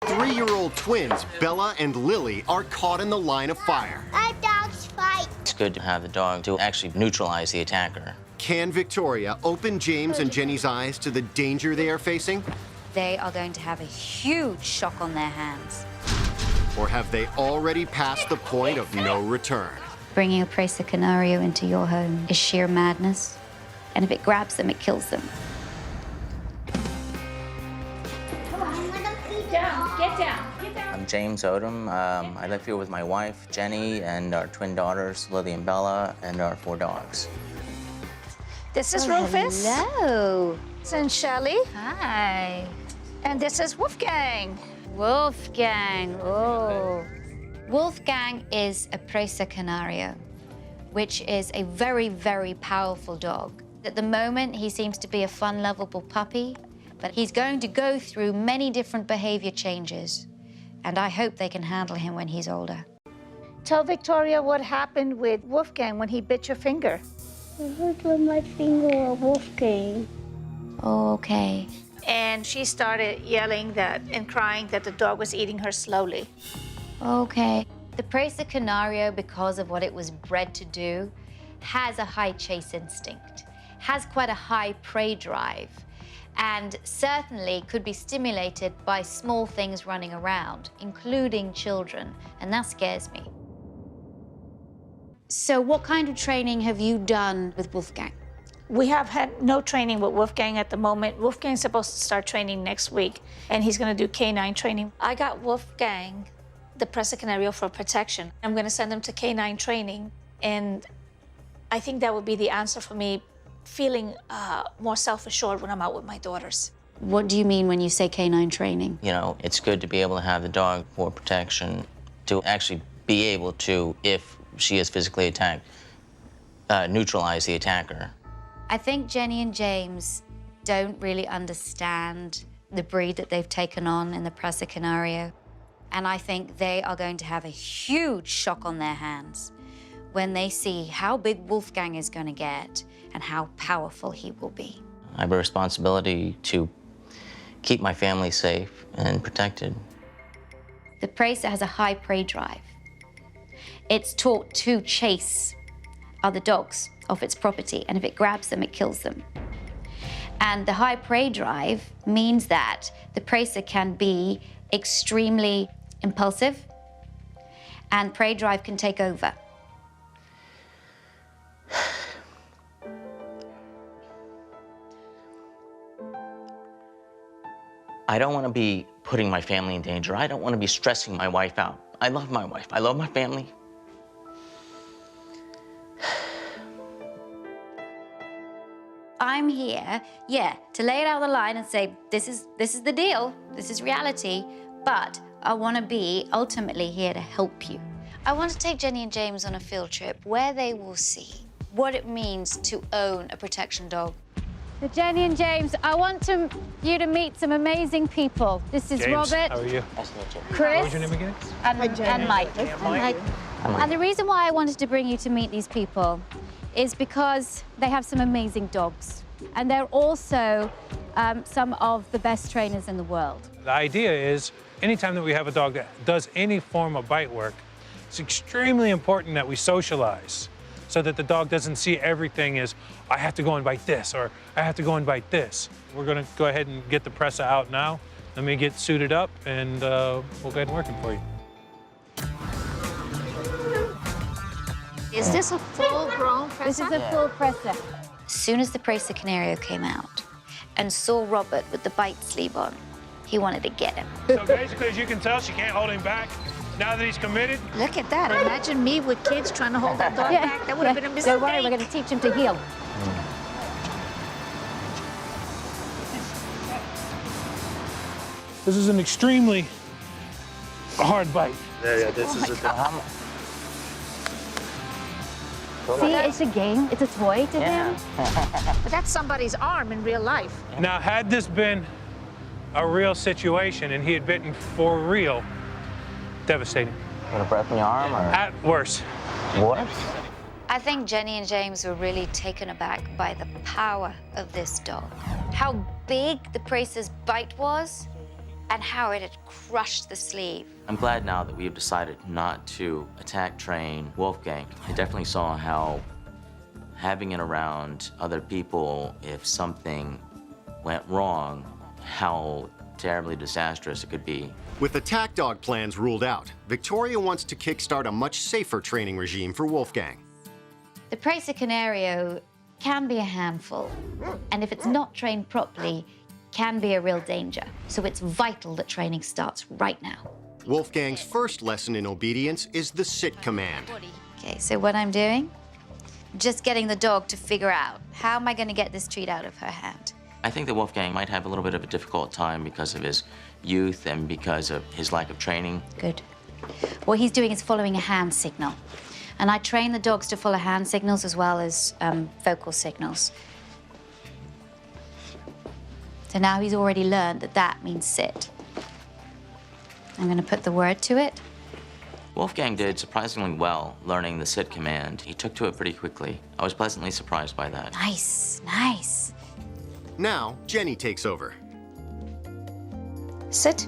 3-year-old twins, Bella and Lily, are caught in the line of fire. Our dogs fight. It's good to have the dog to actually neutralize the attacker. Can Victoria open James and Jenny's eyes to the danger they are facing? They are going to have a huge shock on their hands. Or have they already passed the point of no return? Bringing a Presa Canario into your home is sheer madness. And if it grabs them, it kills them. Get down. I'm James Odom. I live here with my wife, Jenny, and our twin daughters, Lily and Bella, and our 4 dogs. This is Rufus. Hello. And Shelly. Hi. And this is Wolfgang. Wolfgang. Oh. Wolfgang is a Presa Canario, which is a very, very powerful dog. At the moment, he seems to be a fun, lovable puppy, but he's going to go through many different behavior changes, and I hope they can handle him when he's older. Tell Victoria what happened with Wolfgang when he bit your finger. I hurt with my finger a Wolfgang. Okay. And she started yelling that and crying that the dog was eating her slowly. Okay. The Presa Canario, because of what it was bred to do, has a high chase instinct, has quite a high prey drive, and certainly could be stimulated by small things running around, including children, and that scares me. So what kind of training have you done with Wolfgang? We have had no training with Wolfgang at the moment. Wolfgang's supposed to start training next week, and he's gonna do canine training. I got Wolfgang the Presa Canario for protection. I'm gonna send him to canine training, and I think that would be the answer for me feeling more self-assured when I'm out with my daughters. What do you mean when you say canine training? You know, it's good to be able to have the dog for protection, to actually be able to, if she is physically attacked, neutralize the attacker. I think Jenny and James don't really understand the breed that they've taken on in the Presa Canario. And I think they are going to have a huge shock on their hands when they see how big Wolfgang is going to get and how powerful he will be. I have a responsibility to keep my family safe and protected. The Presa has a high prey drive. It's taught to chase other dogs off its property, and if it grabs them, it kills them. And the high prey drive means that the Presa can be extremely impulsive, and prey drive can take over. I don't want to be putting my family in danger. I don't want to be stressing my wife out. I love my wife. I love my family. I'm here, yeah, to lay it out on the line and say, this is the deal, this is reality, but I want to be ultimately here to help you. I want to take Jenny and James on a field trip where they will see what it means to own a protection dog. So Jenny and James, I want you to meet some amazing people. This is James, Robert, how are you? Nice to meet you. Chris, What was your name again? and Mike. And the reason why I wanted to bring you to meet these people is because they have some amazing dogs. And they're also some of the best trainers in the world. The idea is, anytime that we have a dog that does any form of bite work, it's extremely important that we socialize so that the dog doesn't see everything as, I have to go and bite this, or I have to go and bite this. We're gonna go ahead and get the Presa out now. Let me get suited up, and we'll go ahead and work it for you. Is this a full-grown Presa? This is a full Presa. As soon as the Presa Canario came out and saw Robert with the bite sleeve on, he wanted to get him. So basically, as you can tell, she can't hold him back. Now that he's committed, Look at that. Imagine me with kids trying to hold that dog back. That would have been a mistake. Don't worry, we're going to teach him to heel. this is an extremely hard bite. Yeah, this is a See, it's a game. It's a toy to him. But that's somebody's arm in real life. Now, had this been a real situation and he had bitten for real, devastating. Want a breath in your arm, or? At worse. Worse? I think Jenny and James were really taken aback by the power of this dog. How big the Presa's bite was, and how it had crushed the sleeve. I'm glad now that we have decided not to attack train Wolfgang. I definitely saw how having it around other people, if something went wrong, how terribly disastrous it could be. With attack dog plans ruled out, Victoria wants to kickstart a much safer training regime for Wolfgang. The Presa Canario can be a handful, and if it's not trained properly, can be a real danger. So it's vital that training starts right now. Wolfgang's first lesson in obedience is the sit command. Okay, so what I'm doing, just getting the dog to figure out, how am I going to get this treat out of her hand? I think that Wolfgang might have a little bit of a difficult time because of his youth and because of his lack of training. Good. What he's doing is following a hand signal. And I train the dogs to follow hand signals as well as vocal signals. So now he's already learned that that means sit. I'm going to put the word to it. Wolfgang did surprisingly well learning the sit command. He took to it pretty quickly. I was pleasantly surprised by that. Nice, nice. Now, Jenny takes over. Sit.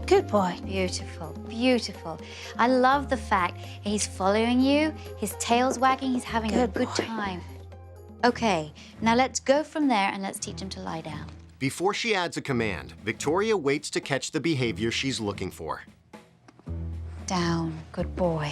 Good boy. Beautiful, beautiful. I love the fact he's following you, his tail's wagging, he's having a good time. Okay, now let's go from there and let's teach him to lie down. Before she adds a command, Victoria waits to catch the behavior she's looking for. Down, good boy.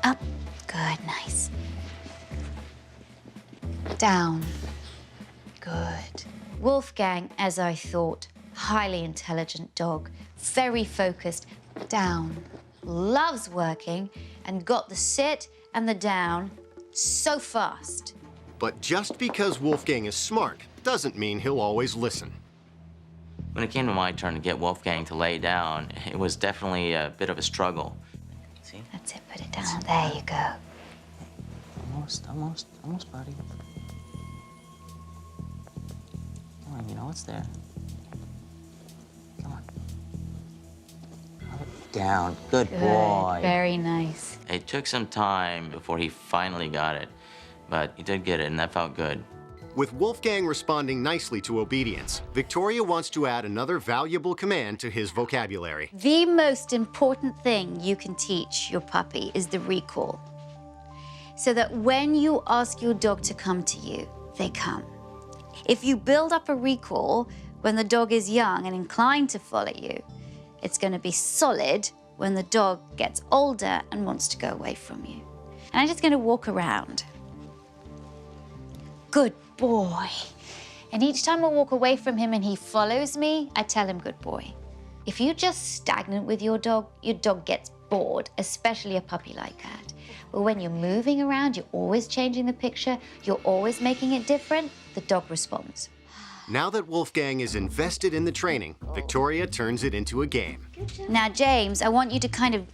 Up, good, nice. Down, good. Wolfgang, as I thought, highly intelligent dog, very focused, down, loves working, and got the sit and the down so fast. But just because Wolfgang is smart doesn't mean he'll always listen. When it came to my turn to get Wolfgang to lay down, it was definitely a bit of a struggle. See? That's it, put it down. There you go. Almost, buddy. Come on, you know it's there. Come on. Down, good boy. Very nice. It took some time before he finally got it, but he did get it, and that felt good. With Wolfgang responding nicely to obedience, Victoria wants to add another valuable command to his vocabulary. The most important thing you can teach your puppy is the recall. So that when you ask your dog to come to you, they come. If you build up a recall when the dog is young and inclined to follow you, it's going to be solid when the dog gets older and wants to go away from you. And I'm just going to walk around. Good boy. And each time I walk away from him and he follows me, I tell him good boy. If you're just stagnant with your dog gets bored, especially a puppy like that. But when you're moving around, you're always changing the picture, you're always making it different, the dog responds. Now that Wolfgang is invested in the training, Victoria turns it into a game. Now, James, I want you to kind of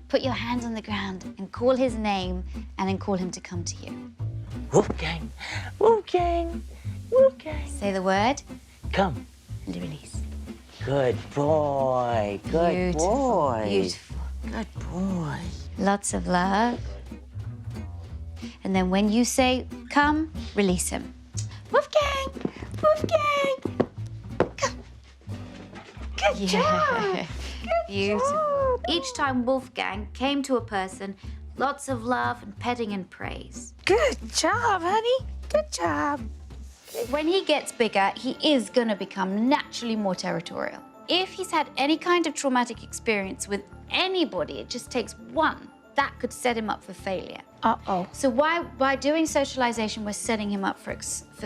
put your hands on the ground and call his name and then call him to come to you. Wolfgang, Wolfgang, Wolfgang. Say the word. Come. And release. Good boy, good boy. Beautiful. Good boy. Lots of love. And then when you say come, release him. Wolfgang! Wolfgang! Come. Good job! Beautiful. Each time Wolfgang came to a person, lots of love and petting and praise. Good job, honey. Good job. When he gets bigger, he is going to become naturally more territorial. If he's had any kind of traumatic experience with anybody, it just takes one, that could set him up for failure. Uh-oh. So by doing socialization, we're setting him up for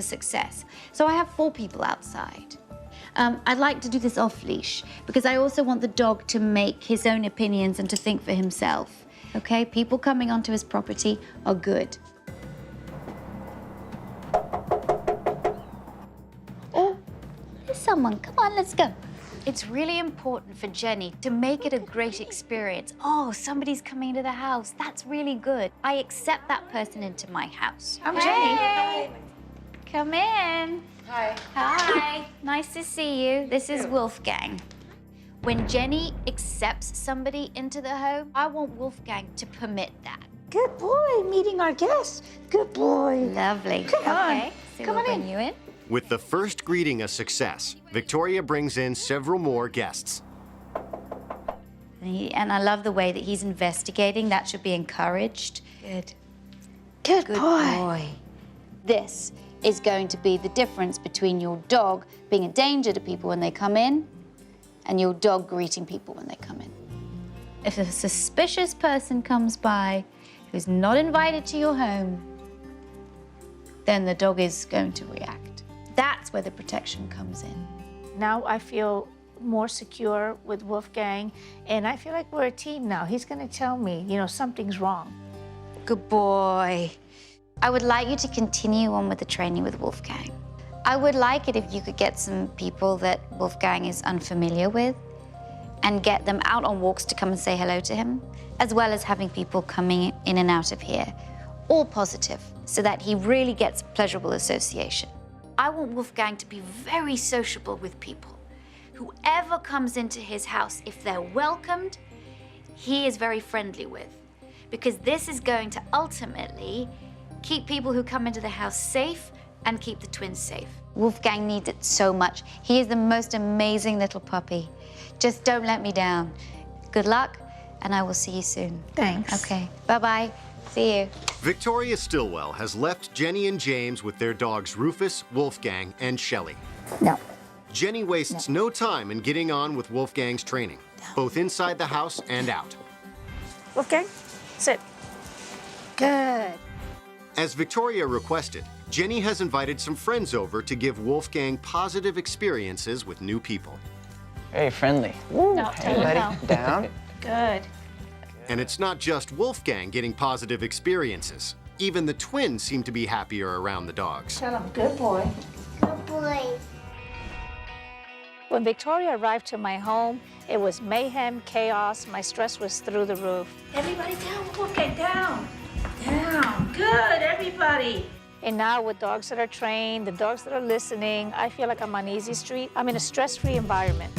success. So I have 4 people outside. I'd like to do this off leash because I also want the dog to make his own opinions and to think for himself. Okay, people coming onto his property are good. Oh, there's someone. Come on, let's go. It's really important for Jenny to make it a great experience. Oh, somebody's coming into the house. That's really good. I accept that person into my house. I'm Jenny. Come in. Hi. Hi. Nice to see you. This is Wolfgang. When Jenny accepts somebody into the home, I want Wolfgang to permit that. Good boy, meeting our guests. Good boy. Lovely. Come on. Okay, So Come we'll on bring in. you in. With the first greeting a success, Victoria brings in several more guests. And I love the way that he's investigating. That should be encouraged. Good. Good, Good boy. boy. This is going to be the difference between your dog being a danger to people when they come in and your dog greeting people when they come in. If a suspicious person comes by who's not invited to your home, then the dog is going to react. That's where the protection comes in. Now I feel more secure with Wolfgang, and I feel like we're a team now. He's gonna tell me, you know, something's wrong. Good boy. I would like you to continue on with the training with Wolfgang. I would like it if you could get some people that Wolfgang is unfamiliar with and get them out on walks to come and say hello to him, as well as having people coming in and out of here, all positive, so that he really gets pleasurable association. I want Wolfgang to be very sociable with people. Whoever comes into his house, if they're welcomed, he is very friendly with, because this is going to ultimately keep people who come into the house safe and keep the twins safe. Wolfgang needs it so much. He is the most amazing little puppy. Just don't let me down. Good luck, and I will see you soon. Thanks. Okay, bye-bye. See you. Victoria Stilwell has left Jenny and James with their dogs Rufus, Wolfgang, and Shelley. No. Jenny wastes no time in getting on with Wolfgang's training, both inside the house and out. Wolfgang, sit. Good. As Victoria requested, Jenny has invited some friends over to give Wolfgang positive experiences with new people. Very friendly. No, Hey, tell him buddy. no. Down. Good. And it's not just Wolfgang getting positive experiences. Even the twins seem to be happier around the dogs. Tell him, good boy. Good boy. When Victoria arrived to my home, it was mayhem, chaos. My stress was through the roof. Everybody down, Wolfgang, down. Down. Good, everybody. And now with dogs that are trained, the dogs that are listening, I feel like I'm on easy street. I'm in a stress-free environment.